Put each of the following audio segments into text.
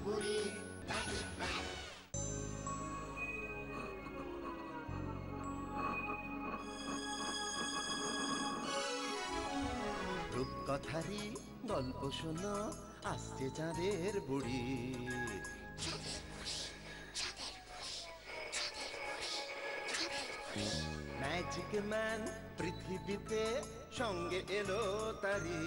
বুড়ি magic man. রূপকথারই গল্প শোনো, আসছে চাঁদের বুড়ি। ম্যাজিক ম্যান পৃথিবীতে সঙ্গে এলো তারি।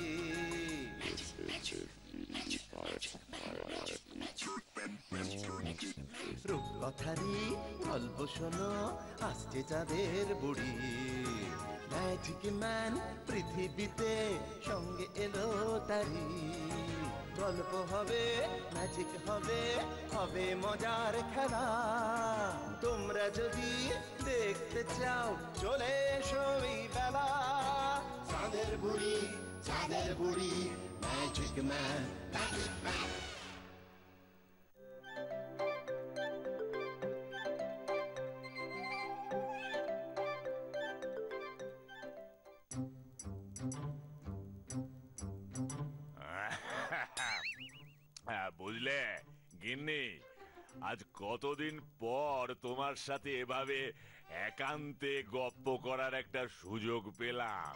রূপকথারই গল্প শোনো, আসছে চাঁদের বুড়ি। ম্যাজিক ম্যান পৃথিবীতে সঙ্গে এলো তারি। গল্প হবে, ম্যাজিক হবে, হবে মজার খেলা। তোমরা যদি দেখতে চাও চলে এসো এই বেলা। চাঁদের বুড়ি, চাঁদের বুড়ি, ম্যাজিক ম্যান, ম্যাজিক ম্যান। বুঝলে গিন্নি, আজ কতদিন পর তোমার সাথে এভাবে একান্তে গপ্প করার একটা সুযোগ পেলাম।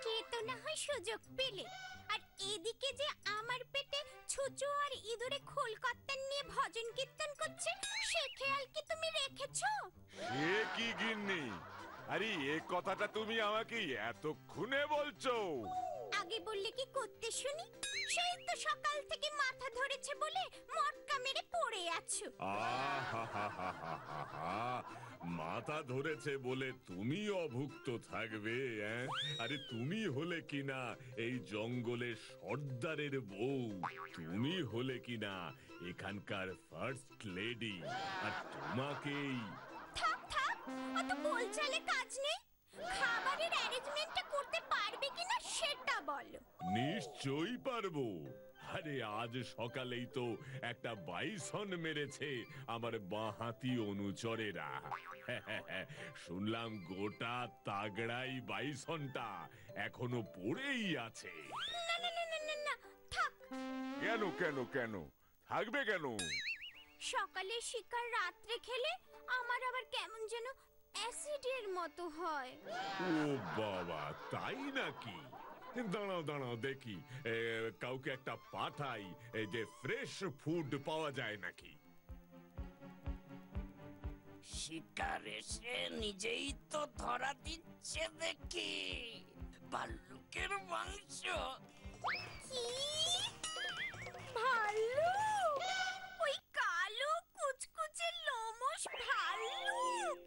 কে তো না হয় সুযোগ পেলে, আর এদিকে যে আমার পেটে ছুঁচো আর ইঁদুরে খোলকত্তান নিয়ে ভজন কীর্তন করছে, সে খেয়াল কি তুমি রেখেছো? সে কি গিন্নি, আরে এ কথাটা তুমি আমাকে এতক্ষণে বলছো? আগে বললে কি করতে শুনি? সেই তো সকাল থেকে মাথা ধরেছে বলে মটকা মেরে পড়ে আছো। মাথা ধরেছে বলে তুমি অভুক্ত থাকবে? আরে তুমি হলে কিনা এই জঙ্গলের সর্দারের বউ, তুমি হলে কিনা এখানকার ফার্স্ট লেডি, আর তোমাকেই। থাক থাক, অত বলচালে কাজ নেই। খাবারের অ্যারেঞ্জমেন্টটা করতে পারবে কিনা সেটা বলো। নিশ্চয়ই পারবো। আরে আজ সকালেই তো একটা বাইসন মেরেছে আমার বাঁহাতি অনুচরেরা। শুনলাম গোটা তাগড়াই বাইসনটা এখনো পড়েই আছে। না না না না না না, থাক। কেন কেন কেন থাকবে কেন? সকালে শিকার রাত্রে খেলে আমার আবার কেমন যেন অ্যাসিডের মতো হয়। ও বাবা, তাই নাকি? দাঁড়াও দাঁড়াও দেখি, কাউকে একটা পাঠাই, এই যে ফ্রেশ ফুড পাওয়া যায় নাকি। শিকার এসে নিজেই তো ধরা দিচ্ছে দেখি, ভাল্লুকের মাংস। কি ভাল্লুক? ওই কালো কুচকুচে লোমশ ভাল্লুক?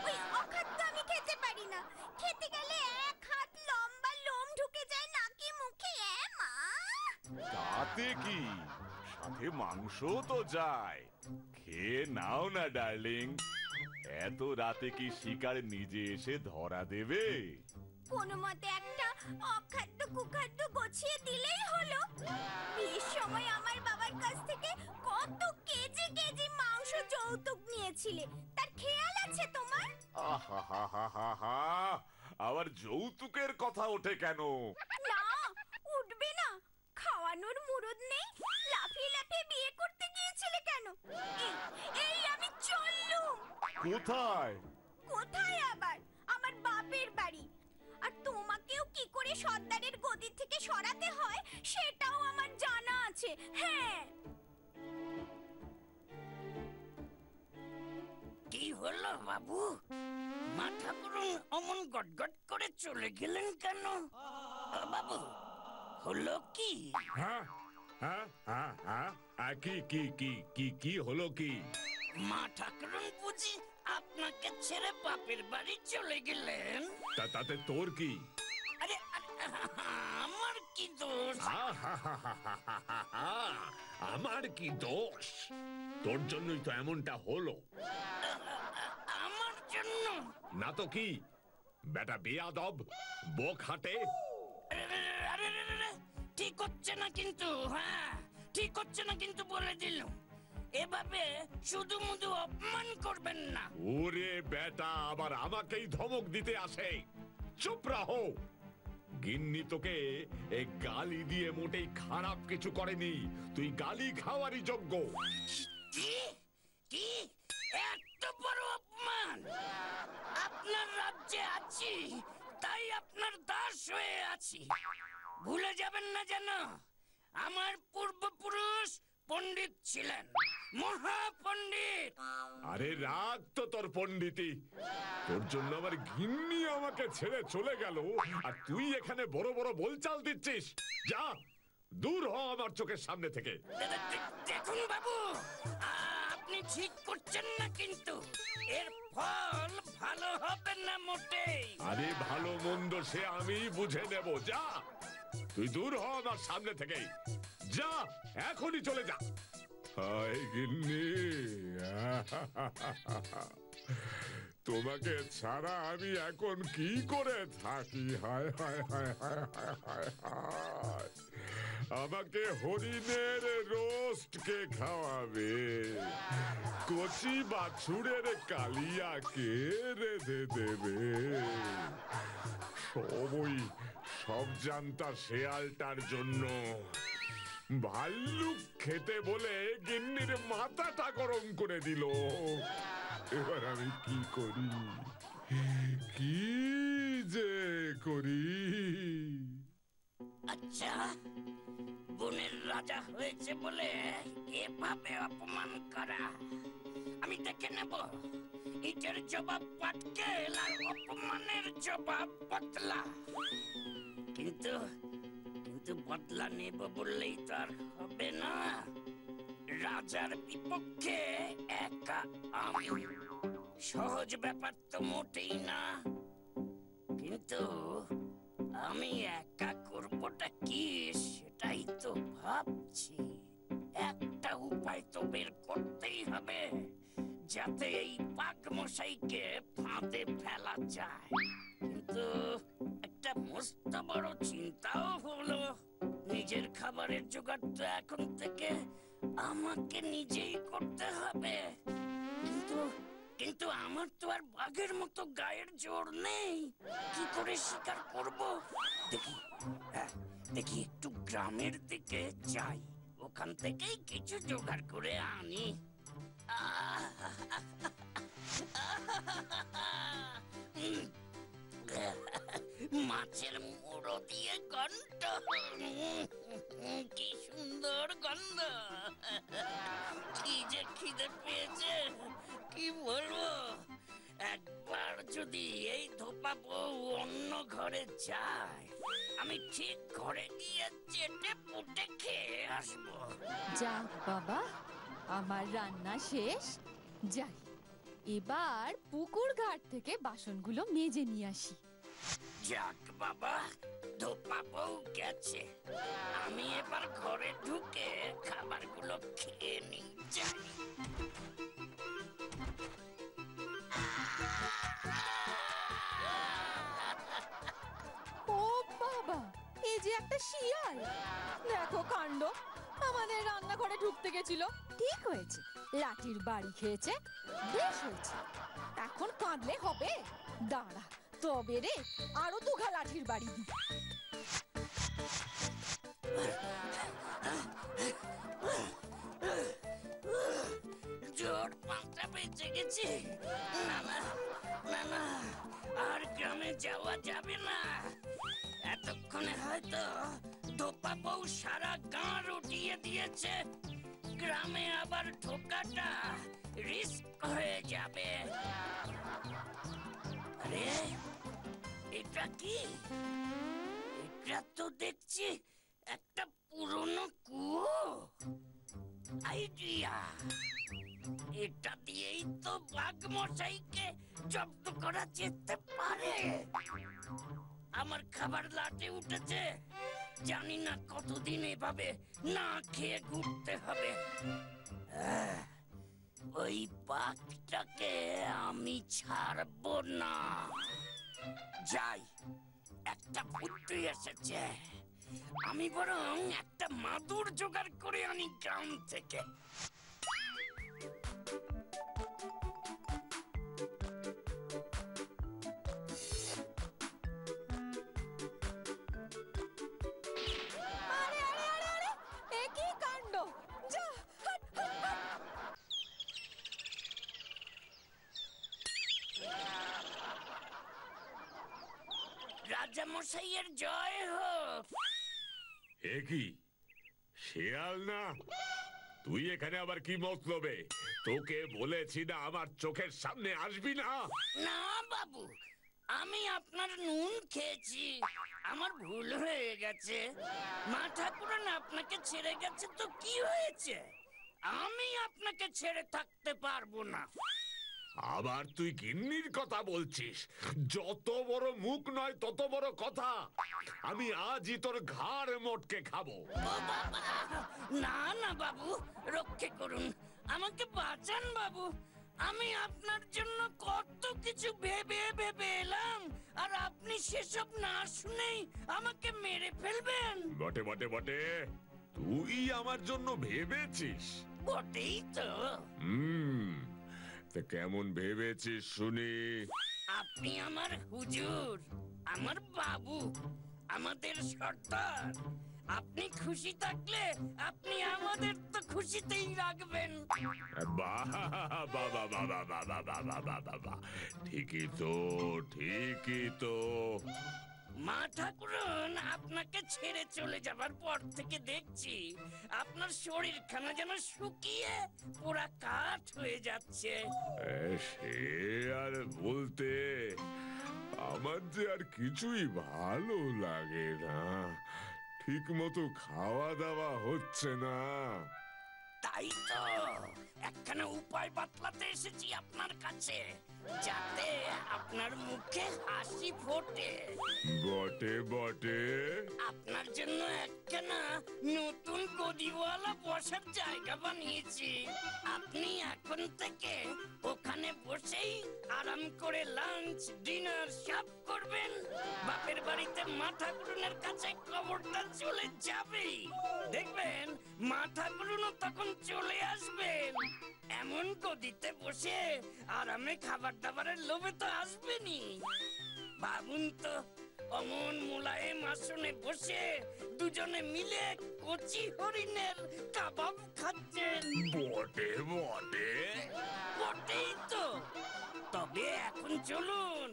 ওই অখাদ্য আমি খেতে পারি না। খেতে গেলে এক হাত লম্বা লোম ঢুকে যায় নাকি মুখে। মা, তাতে কি, সাথে মাংস তো যায়। খেয়ে নাও না ডার্লিং। এত রাতে কি শিকার নিজে এসে ধরা দেবে? কোনো মতে একটা অখাদ্য কুখাদ্য গছিয়ে দিলেই হলো। বিয়ের সময় আমার বাবার কাছ থেকে কত কেজি কেজি মাংস যৌতুক নিয়েছিলে, তার খেয়াল আছে তোমার? আহা, আবার যৌতুকের কথা ওঠে কেন? না, উঠবে না। খাওয়ানোর মুরদ নেই, লাফিয়ে লাফিয়ে বিয়ে করতে গিয়েছিলে কেন? এই আমি চললুম। কোথায়? কোথায় আবার? আমার বাপের বাড়ি। আর তোমাকেও কি করে সর্দারের গদি থেকে সরাতে হয় সেটাও আমার জানা আছে। হ্যাঁ। কি হলো বাবু? মাথা পুরুন অমন গটগট করে চলে গেলেন কেন? বাবু, হলো কি? হ্যাঁ হ্যাঁ হ্যাঁ হ্যাঁ, কি কি কি কি কি হলো কি? মা ঠাকুরন বুঝি আপনাকে ছেড়ে বাপের বাড়ি চলে গেলেন? তাতে তোর কি? আরে আমার কি দোষ? আমার কি দোষ? তোর জন্যই তো এমনটা হলো। আমার জন্য না তো কি? বেটা বেয়াদব, বোক হাটে। ঠিক হচ্ছে না কিন্তু। হ্যাঁ, ঠিক হচ্ছে না কিন্তু বলে দিলাম। এভাবে শুধু মুধু অপমান করবেন না। ওরে বেটা, আবার আমাকেই ধমক দিতে আসে। চুপ রাহো। গিন্নি তোকে এই গালি দিয়ে মোটেই খারাপ কিছু করেনি, তুই গালি খাওয়ারই যোগ্য। কি কি এত বড় অপমান! আপনার রাজ্যে আছি তাই আপনার দাস হয়ে আছি। ভুলে যাবেন না যেন আমার পূর্বপুরুষ পণ্ডিত ছিলেন, মহাপণ্ডিত। আরে রাগ তো তোর পণ্ডিতি, তোর জন্য আমার গিন্নি আমাকে ছেড়ে চলে গেল আর তুই এখানে বড় বড় বলচাল দিচ্ছিস। যা, দূর হ আমার চোখের সামনে থেকে। দেখুন বাবু, আপনি ঠিক করছেন না, কিন্তু এর ফল ভালো হবে না মোটেই। আরে ভালো মন্দ সে আমি বুঝে নেব। যা, তুই দূর হ আমার সামনে থেকে। যা, এখনই চলে যা। হায় গিন্নি, তোমাকে ছাড়া আমি এখন কি করে থাকি? হায় হায় হায় হায় হায় হায় হায়। আমাকে হরিণের রোস্ট কে খাওয়াবে? কচি বাছুরের কালিয়া কে রেঁধে দেবে? সব জানতা শেয়ালটার জন্য। ভাল্লুক খেতে বলে গিন্নির মাথাটা গরম করে দিল। এবার আমি কি করি, কি যে করি? আচ্ছা, বনের রাজা হয়েছে বলে এভাবে অপমান করা আমি দেখে নেব। ইটের জবাব পাটকেল আর অপমানের জবাব বদলা। কিন্তু কিন্তু বদলা নেব বললেই তো আর হবে না। রাজার বিপক্ষে একা আমি, সহজ ব্যাপার তো মোটেই না। কিন্তু আমি একা করবোটা কি সেটাই তো ভাবছি। একটা উপায় তো বের করতেই হবে যাতে এই বাঘ মশাইকে ফাঁদে ফেলা যায়। কিন্তু একটা মস্ত বড় চিন্তাও হলো, নিজের খাবারের জোগাড় তো এখন থেকে আমাকে নিজেই করতে হবে। কিন্তু কিন্তু আমার তো আর বাঘের মতো গায়ের জোর নেই। কি করে শিকার করব? দেখি একটু গ্রামের দিকে যাই, ওখান থেকেই কিছু জোগাড় করে আনি। মাছের মুড়ো দিয়ে গন্ধ, কি সুন্দর গন্ধ! কি যে খিদে পেয়েছে কি বলবো। একবার যদি এই ধোপা বউ অন্য ঘরে যায়, আমি ঠিক ঘরে গিয়ে চেটে পুটে খেয়ে আসবো। যাক বাবা, আমার রান্না শেষ। যাই, এবার পুকুর ঘাট থেকে বাসনগুলো মেজে নিয়ে আসি। যাক বাবা, ধোপা বউ গেছে, আমি এবার ঘরে ঢুকে খাবারগুলো খেয়ে নিই। যাই। ও বাবা, এই যে একটা শিয়াল! দেখো কাণ্ড, আমাদের রান্নাঘরে ঢুকতে গেছিল। ঠিক হয়েছে, লাঠির বাড়ি খেয়েছে, বেশ হয়েছে। এখন কাঁদলে হবে? দাঁড়া, তবে রে আরো দুঘা লাঠির বাড়ি দি। জোর পাঁচটা বেঁচে গেছি। না না না না, আর গ্রামে যাওয়া যাবে না। এতক্ষণে হয়তো ধোপা বউ সারা গাঁ উঠিয়ে দিয়েছে। গ্রামে আবার ঢোকাটা রিস্ক হয়ে যাবে। আরে এটা কি? এটা তো দেখছি একটা পুরনো কুয়ো। আইডিয়া! এটা দিয়েই তো বাঘ মশাইকে জব্দ করা যেতে পারে। আমার খাবার লাটে উঠেছে, জানি না কতদিন এভাবে না খেয়ে ঘুরতে হবে। ওই বাঘটাকে আমি ছাড়বো না। যাই, একটা বুদ্ধি এসেছে। আমি বরং একটা মাদুর জোগাড় করে আনি গ্রাম থেকে। রাজা মশাইয়ের জয় হোক। এ কি শিয়াল না? তুই এখানে আবার কি মতলবে? তোকে বলেছি না আমার চোখের সামনে আসবি না। না বাবু, আমি আপনার নুন খেয়েছি, আমার ভুল হয়ে গেছে। মা ঠাকুরন আপনাকে ছেড়ে গেছে তো কি হয়েছে, আমি আপনাকে ছেড়ে থাকতে পারবো না। আবার তুই গিন্নির কথা বলছিস? যত বড় মুখ নয় তত বড় কথা। আমি আজই তোর ঘাড় মোটকে খাবো। ও বাবা, না না বাবু, রক্ষে করুন, আমাকে বাঁচান বাবু। আমি আপনার জন্য কত কিছু ভেবে ভেবে এলাম, আর আপনি সেসব না শুনেই আমাকে মেরে ফেলবেন। বটে বটে বটে, তুই আমার জন্য ভেবেছিস? বটেই তো। তা কেমন ভেবেছিস শুনি? আপনি আমার হুজুর, আমার বাবু, আমাদের সর্দার। আপনি খুশি থাকলে আপনি আমাদের তো খুশিতেই রাখবেন। বাহ বাবা বাবা বাবা বাবা বাবা, ঠিকই তো, ঠিকই তো। মা ঠাকুরন আপনাকে ছেড়ে চলে যাবার পর থেকে দেখছি আপনার শরীরখানা যেন শুকিয়ে পুরা কাঠ হয়ে যাচ্ছে। সে আর বলতে, আমার যে আর কিছুই ভালো লাগে না। ঠিক মতো খাওয়া দাওয়া হচ্ছে না। তাই তো একখানা উপায় বাতলাতে এসেছি আপনার কাছে, যাতে আপনার মুখে হাসি ফোটে। বটে বটে। আপনার জন্য একখানা নতুন গদিওয়ালা বসার জায়গা বানিয়েছি। আপনি এখন থেকে ওখানে বসেই আরাম করে লাঞ্চ ডিনার সব করবেন। বাপের বাড়িতে মা ঠাকুরনের কাছে খবরটা চলে যাবেই। দেখবেন মা ঠাকুরনও তখন চলে আসবেন। এমন গদিতে বসে আরামে খাবার দাবারের লোভে তো আসবেনি। ভাবুন তো, অমন মোলায়েম আসনে বসে দুজনে মিলে কচি হরিণের কাবাব খাচ্ছেন। বটে বটে। বটেই তো। তবে এখন চলুন,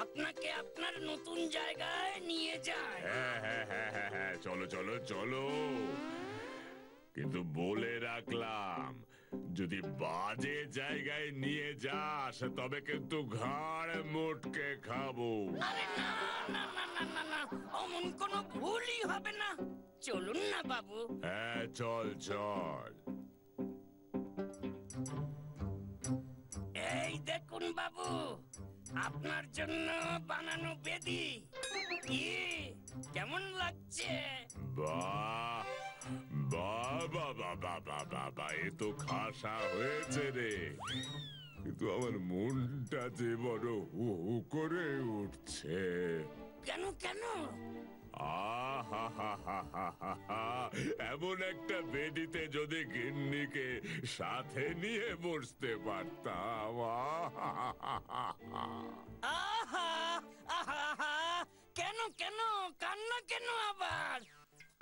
আপনাকে আপনার নতুন জায়গায় নিয়ে যায়। হ্যাঁ, চলো চলো চলো। কিন্তু বলে রাখলাম, যদি বাজে জায়গায় নিয়ে যাস তবে কিন্তু ঘাড় মোটকে খাবো। আরে না না না না না না, অমন কোনো ভুলই হবে না। চলুন না বাবু। হ্যাঁ চল চল। এই দেখুন বাবু, আপনার জন্য বানানো বেদি। কি কেমন লাগছে? বাহ বাবা বাবা বাবা বা, এ তো খাসা হয়েছে রে। কিন্তু আমার মনটা যে বড় হু হু করে উঠছে। কেন কেন? এমন একটা বেদিতে যদি গিন্নিকে সাথে নিয়ে বসতে পারতাম। আহা আহা, কেন কেন কান্না কেন আবার?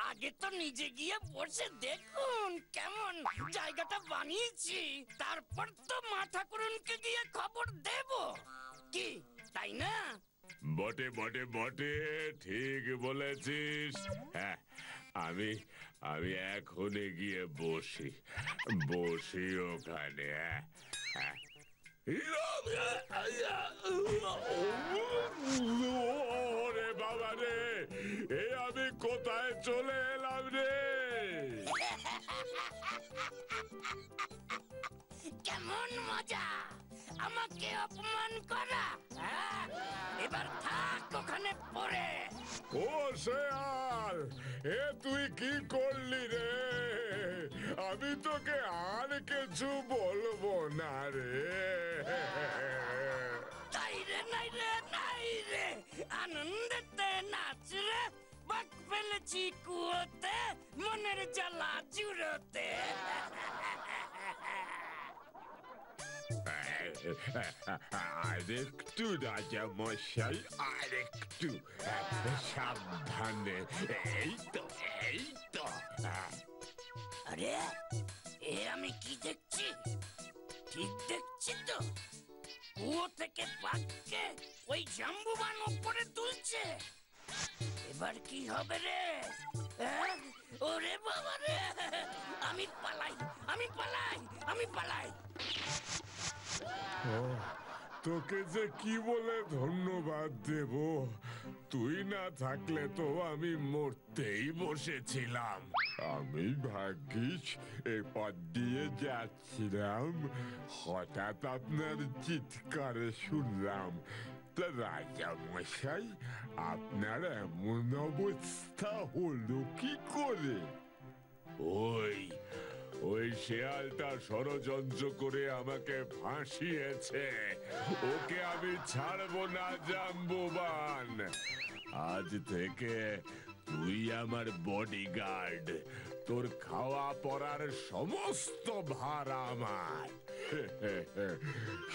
আগে তো নিজে গিয়ে বসে দেখুন কেমন জায়গাটা বানিয়েছি, তারপর তো মা ঠাকুরনকে গিয়ে খবর দেব। কি তাই না? বটে বটে বটে, ঠিক বলেছিস। হ্যাঁ, আমি আমি এখনই গিয়ে বসি ওখানে। ওরে বাবা রে, এ আমি কোথায় চলে এলাম রে? কেমন মজা আমাকে অপমান করা। হ্যাঁ, এবার থাক ওখানে পড়ে। ও শেয়াল, এ তুই কি করলি রে? আমি তোকে আর কিছু বলবো না রে। তাই রে নাই রে নাই রে, আনন্দেতে নাচ রে। বাক ফেলেছি কুয়োতে, মনের জ্বালা জুড়োতে। আরেকটু রাজা মশাই, আরেকটু সাবধানে। এই তো এই তো। আরে এ আমি কি দেখছি? ঠিক দেখছি তো? কুয়ো থেকে বাঘকে ওই জাম্বুবান উপরে তুলছে। এবার কি হবে রে? ওরে বাবা রে, আমি পালাই, আমি পালাই, আমি পালাই। তোকে যে কি বলে ধন্যবাদ দেব, তুই না থাকলে তো আমি মরতেই বসেছিলাম। আমি ভাগ্যিস এ পথ দিয়ে যাচ্ছিলাম, হঠাৎ আপনার চিৎকারে শুনলাম। তা রাজা মশাই, আপনার এমন অবস্থা হলো কি করে? ওই শেয়ালটা ষড়যন্ত্র করে আমাকে ফাঁসিয়েছে। ওকে আমি ছাড়বো না জাম্বুবান। আজ থেকে তুই আমার বডিগার্ড। তোর খাওয়া পরার সমস্ত ভার আমার।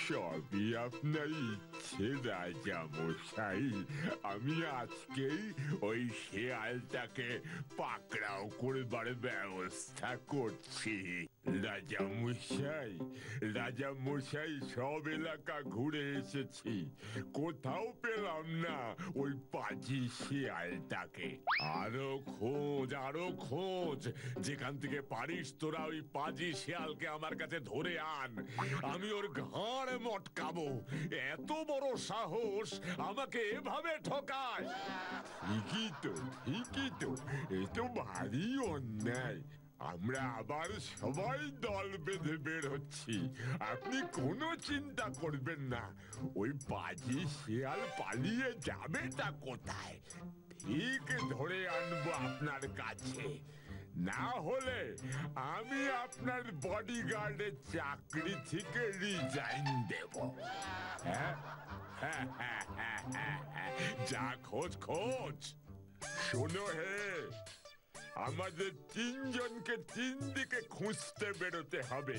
সবই আপনার ইচ্ছে রাজা মশাই। আমি আজকেই ওই শেয়ালটাকে পাকড়াও করবার ব্যবস্থা করছি। রাজা মশাই সব এলাকা ঘুরে এসেছি, কোথাও পেলাম না ওই পাজি শিয়ালটাকে। আরো খোঁজ, যেখান থেকে পারিস তোরা ওই পাজি শিয়ালকে আমার কাছে ধরে আন। আমি ওর ঘাড় মটকাবো। এত বড় সাহস আমাকে এভাবে ঠকায়। ঠিকই তো, এ তো ভারী অন্যায়। আমরা আবার সবাই দল বেঁধে বের হচ্ছি। আপনি কোনো চিন্তা করবেন না। ওই বাজি শিয়াল পালিয়ে যাবেটা কোথায়? ঠিক ধরে আনবো আপনার কাছে। না হলে আমি আপনার বডিগার্ডের চাকরি থেকে রিজাইন দেব। হ্যাঁ, যা খোঁজ। শোনো হে, আমাদের তিনজনকে তিন দিকে খুঁজতে বেরোতে হবে।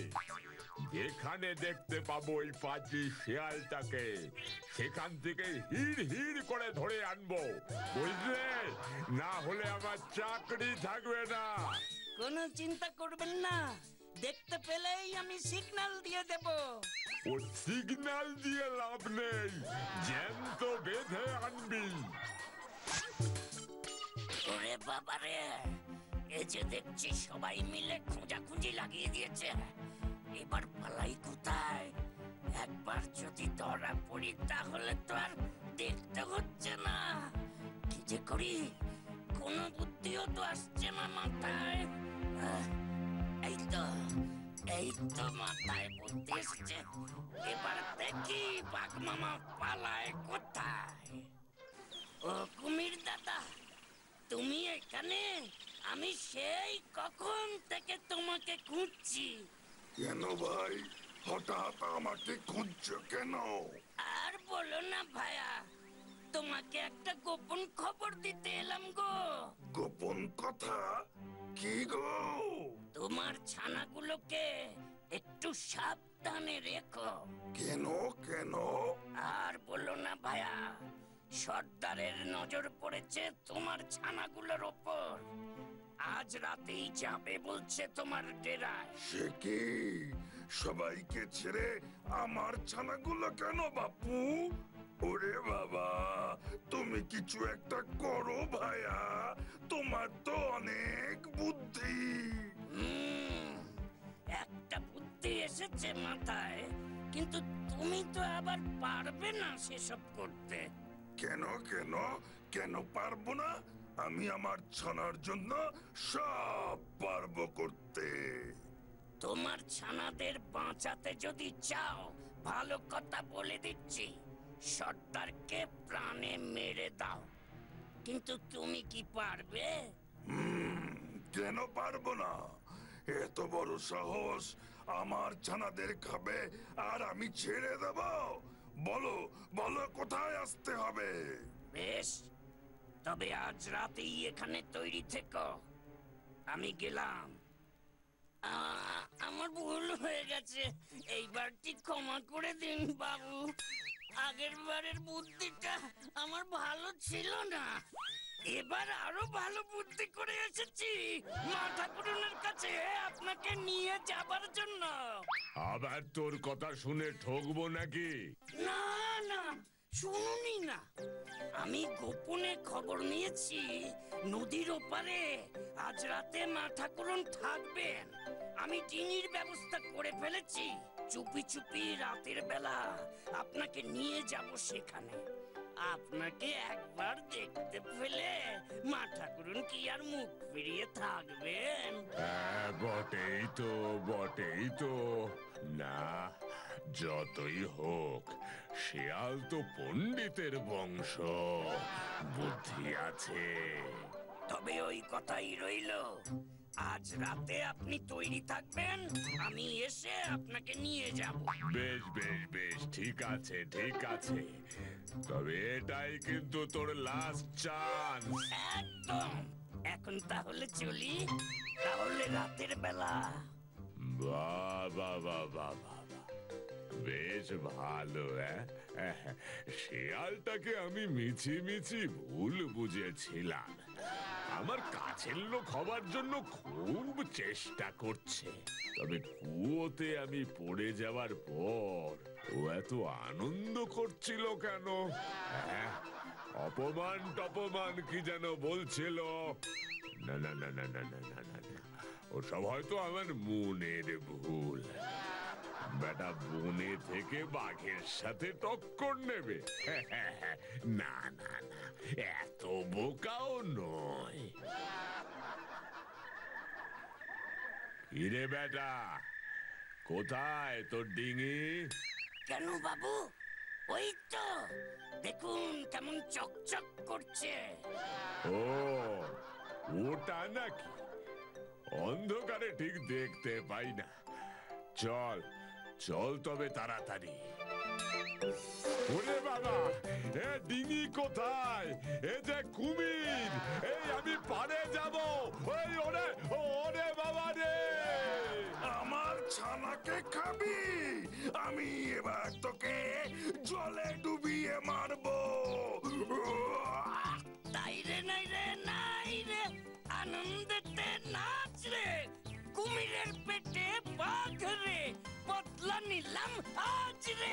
যেখানে দেখতে পাবো ওই পাজি শিয়ালটাকে, সেখান থেকে হিড় করে ধরে আনবো, বুঝলে? না হলে আমার চাকরি থাকবে না। কোনো চিন্তা করবেন না, দেখতে পেলেই আমি সিগন্যাল দিয়ে দেব। ও সিগন্যাল দিয়ে লাভ নেই, জ্যান্ত বেঁধে আনবি। ওরে বাবা রে, এ যে দেখছি সবাই মিলে খোঁজাখুঁজি লাগিয়ে দিয়েছে। এবার পালাই কোথায়? একবার যদি ধরা পড়ি তাহলে তো আর দেখতে হচ্ছে না। কি যে করি, কোনো বুদ্ধিও তো আসছে না মাথায়। এই তো মাথায় বুদ্ধি এসছে। এবার দেখি বাঘ মামা পালায় কোথায়। ও কুমির দাদা, তুমি এখানে? আমি সেই কখন থেকে তোমাকে খুঁজছি। কেন ভাই, হঠাৎ আমাকে খুঁজছো কেন? আর বলো না ভায়া, তোমাকে একটা গোপন খবর দিতে এলাম গো। গোপন কথা? কি গো? তোমার ছানাগুলোকে একটু সাবধানে রেখো। কেন? আর বলো না ভায়া, সর্দারের নজর পড়েছে তোমার ছানাগুলোর ওপর। আজ রাতেই যাবে বলছে তোমার ডেরায়। সে কি? সবাইকে ছেড়ে আমার ছানাগুলো কেন বাপু? ওরে বাবা, তুমি কিছু একটা করো ভাইয়া, তোমার তো অনেক বুদ্ধি। একটা বুদ্ধি এসেছে মাথায়, কিন্তু তুমি তো আবার পারবে না সেসব করতে। কেন পারবো না? আমি আমার ছানার জন্য সব পারবো করতে। তোমার ছানাদের বাঁচাতে যদি চাও, ভালো কথা বলে দিচ্ছি, সর্দারকে প্রাণে মেরে দাও। কিন্তু তুমি কি পারবে? কেন পারবো না? এত বড় সাহস আমার ছানাদের খাবে আর আমি ছেড়ে দেব? বলো কোথায় আসতে হবে? বেশ, তবে আজ রাতেই এখানে তৈরি থেকো। আমি গেলাম। আমার ভুল হয়ে গেছে, এইবারটি ক্ষমা করে দিন বাবু। আগের বারের বুদ্ধিটা আমার ভালো ছিল না। এবার আরো ভালো বুদ্ধি করে এসেছি মা ঠাকুরনের কাছে আপনাকে নিয়ে যাবার জন্য। আবার তোর কথা শুনে ঠকবো নাকি? না না, শুনুনি না, আমি গোপনে খবর নিয়েছি নদীর ওপারে আজ রাতে মা ঠাকুরন থাকবেন। আমি ডিঙির ব্যবস্থা করে ফেলেছি। চুপি চুপি রাতের বেলা আপনাকে নিয়ে যাব সেখানে। আপনাকে একবার দেখতে পেলে মা ঠাকুরন কি আর মুখ ফিরিয়ে থাকবেন? হ্যাঁ, বটেই তো। না, যতই হোক শিয়াল তো পণ্ডিতের বংশ, বুদ্ধি আছে। তবে ওই কথাই রইল, আজ রাতে আপনি তৈরি থাকবেন, আমি এসে আপনাকে নিয়ে যাব। বেশ, ঠিক আছে। তবে এটাই কিন্তু তোর লাস্ট চান্স। একদম। এখন তাহলে চলি, তাহলে রাতের বেলা। বাহ, বেশ ভালো। শিয়ালটাকে আমি মিছি ভুল বুঝেছিলাম। আমার কাছের লোক হবার জন্য খুব চেষ্টা করছে, তবে কুয়োতে আমি পড়ে যাওয়ার পর ও এত আনন্দ করছিল কেন? অপমান কি যেন বলছিল। না, ওসব হয়তো আমার মনের ভুল। বেটা বনে থেকে বাঘের সাথে টক্কর নেবে? না, এত বোকাও নয়। কিরে বেটা, কোথায় তোর ডিঙি? কেন বাবু, ওই তো দেখুন কেমন চকচক করছে। ও, ওটা নাকি? অন্ধকারে ঠিক দেখতে পাই না। চল তবে তাড়াতাড়ি। ওরে বাবা, এ ডিঙি কোথায়? এ যে কুমির, এই আমি পারে যাব। ওরে বাবা রে! আমার ছানাকে খাবি? আমি এবার তোকে জলে ডুবিয়ে মারবো। তাই রে, নাই রে, আনন্দেতে নাচ রে, কুমিরের পেটে বাঘ রে, বদলা নিলাম আজ রে।